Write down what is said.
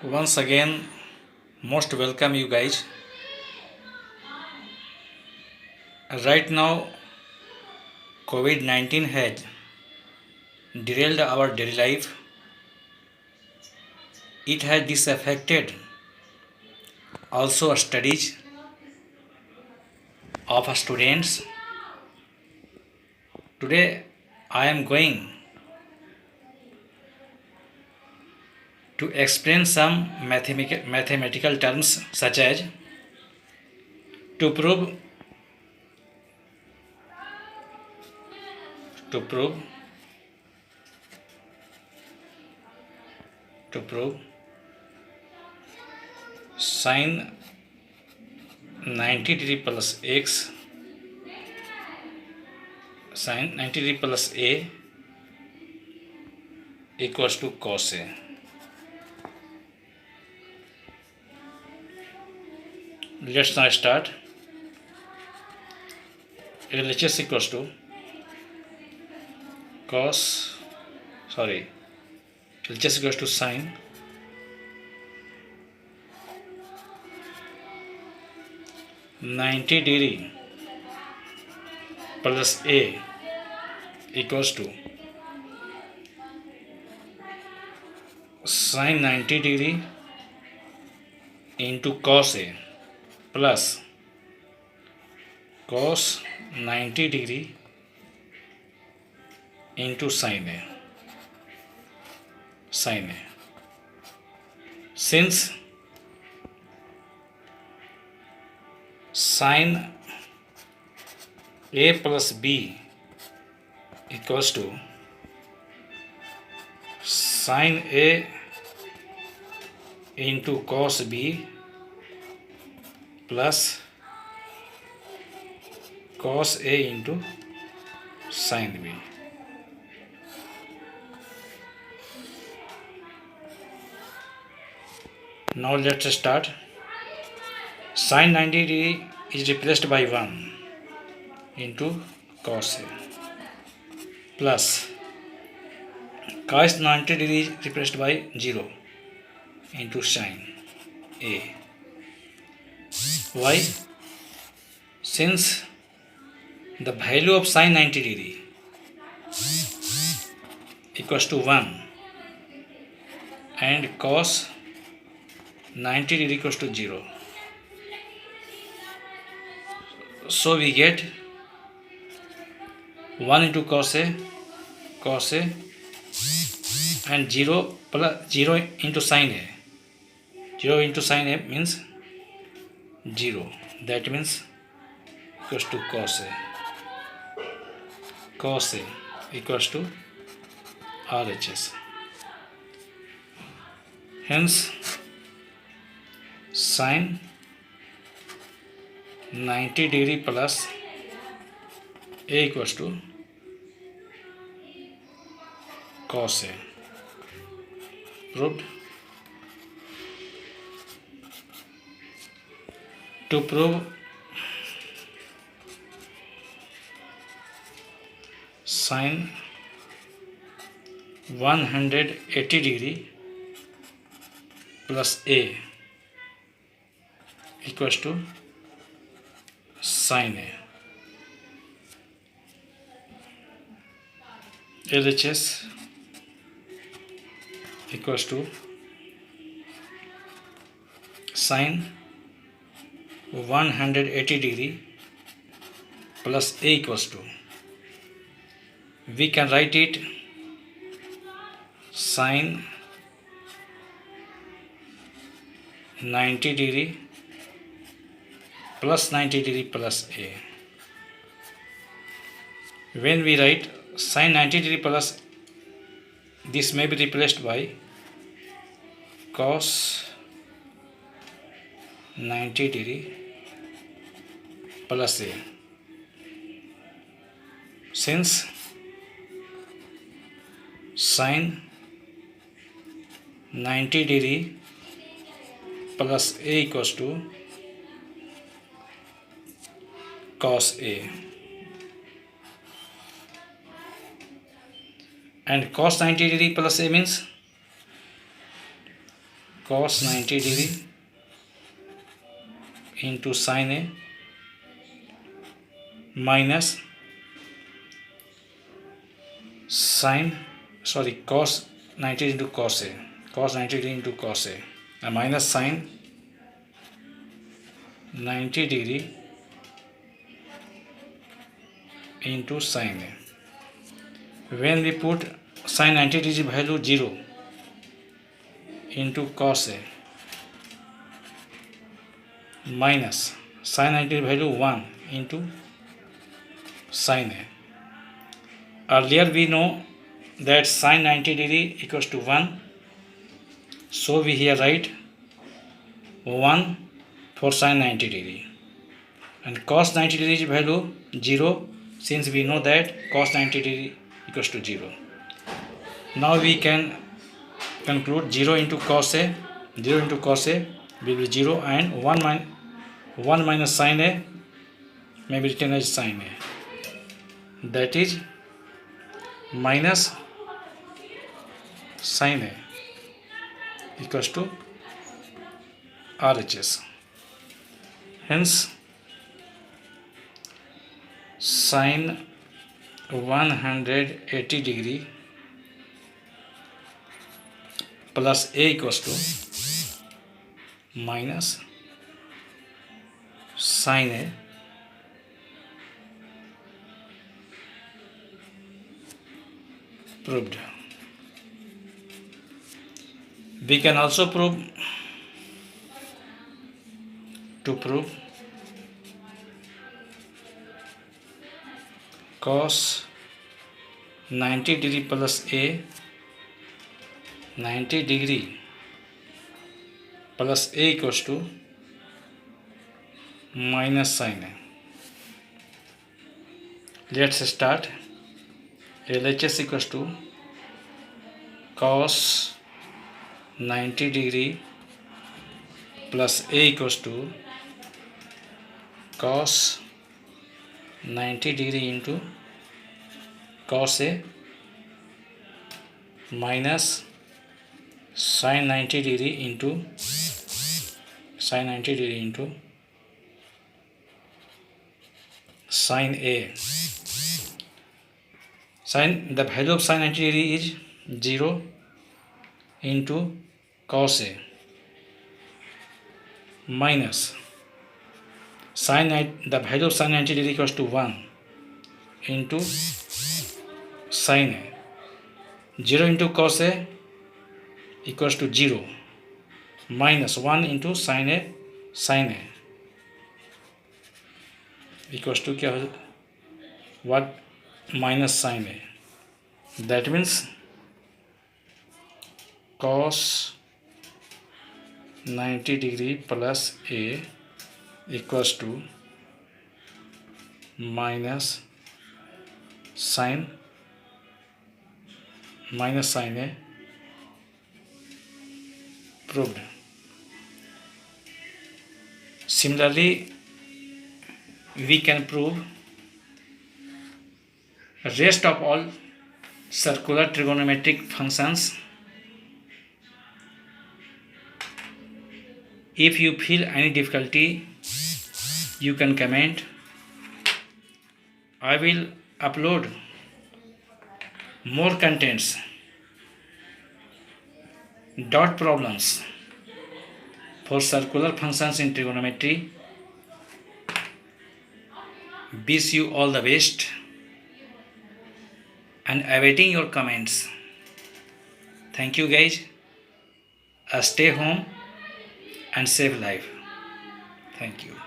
Once again, most welcome you guys. Right now, COVID 19 has derailed our daily life. It has disaffected also studies of students. Today, I am going to explain some mathematical terms such as to prove to prove to prove sine 90 degree plus x sine 90 degree plus a equals to cos a. Let's now start. LHS equals to LHS equals to sine 90 degree plus a equals to sine 90 degree into cos a plus cos 90 degree into sin a. Since sin a plus b equals to sin a into cos b plus cos a into sin b. Now let's start. Sin 90 degree is replaced by 1 into cos a plus cos 90 degree is replaced by 0 into sin a. Why? Since the value of sin 90 degree equals to 1 and cos 90 degree equals to 0. So we get 1 into cos a and 0 plus 0 into sin a. 0 into sin a means 0. That means equals to cos a. Cos a equals to RHS. Hence, sin 90 degree plus a equals to cos a. Proved. To prove sin 180 degree plus a equals to sin a. LHS equals to sin 180 degree plus a equals to, we can write it sin 90 degree plus 90 degree plus a. When we write sin 90 degree plus, this may be replaced by cos 90 degree plus a. Since sin 90 degree plus a equals to cos a, and cos 90 degree plus a means cos 90 degree into sin A minus cos 90 into cos A, cos 90 degree into cos A, and minus sin 90 degree into sin A. When we put sin 90 degree value 0 into cos A minus sin 90 value 1 into sin A. Earlier we know that sin 90 degree equals to 1, so we here write 1 for sin 90 degree, and cos 90 degree value 0, since we know that cos 90 degree equals to 0. Now we can conclude 0 into cos A will be 0, and 1 minus sin A may be written as sin A, that is minus sin A equals to RHS. Hence sin 180 degree plus A equals to minus sin A proved. We can also prove cos 90 degree plus A 90 degree plus A equals to minus sin A. Let's start. LHS equals to cos 90 degree plus A equals to cos 90 degree into cos A minus sin 90 degree into sin A. The value of sin 90 degree is 0 into cos A minus the value of sin 90 degree equals to 1 into sin A. 0 into cos A equals to 0 minus 1 into sin A equals to what? Minus sin A. That means cos 90 degree plus A equals to minus sin A proved. Similarly, we can prove rest of all circular trigonometric functions. If you feel any difficulty, you can comment. I will upload more contents, dot problems for circular functions in trigonometry. Wish you all the best and awaiting your comments. Thank you guys. Stay home and save life. Thank you.